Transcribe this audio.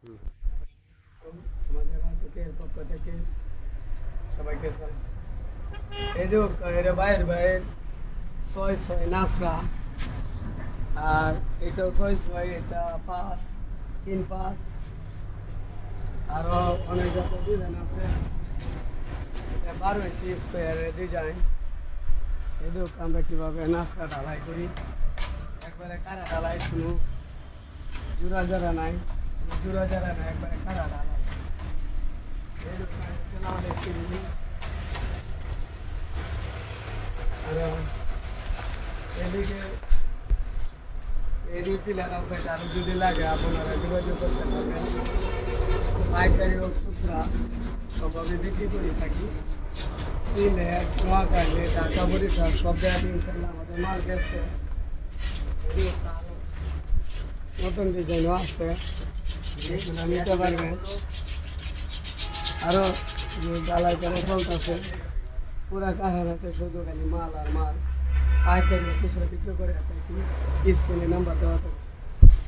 আমাদের রাজুকের পক্ষ থেকে সবাইকে এই যে এটা বাইরের 6-6 নাসরা, আর এটাও 6-6, এটা 5-3-5, আরো অনেক যত ডিজাইন আছে। 12 ইঞ্চি স্কোয়ারের ডিজাইন। এই যে আমরা কীভাবে নাসরা ঢালাই করি, একবারে কারা ঢালাই, কোনো জোড়া জোড়া নাই, একবারে কারা ঢালাই। এই আমাদের কিনি। আর এদিকে পিলার আছে, আরো যদি লাগে আপনারা যোগাযোগ করতে পারবেন। পাইকারি ও খুচরা সবভাবে বিক্রি করে থাকি। সিলেট, নোয়াখালী, ঢাকা, বরিশাল সব জায়গায় ইনশাল্লাহ আমাদের মাল গেছে। নতুন ডিজাইনও আছে, নিতে পারবেন। আরও যে ডালাই করে চলতেছে, পুরা কারখানাতে শুধু খালি মাল আর মাল। পাইকারি খুচরা বিক্রি করে থাকি। স্ক্রিনে নাম্বার দেওয়া থাকে।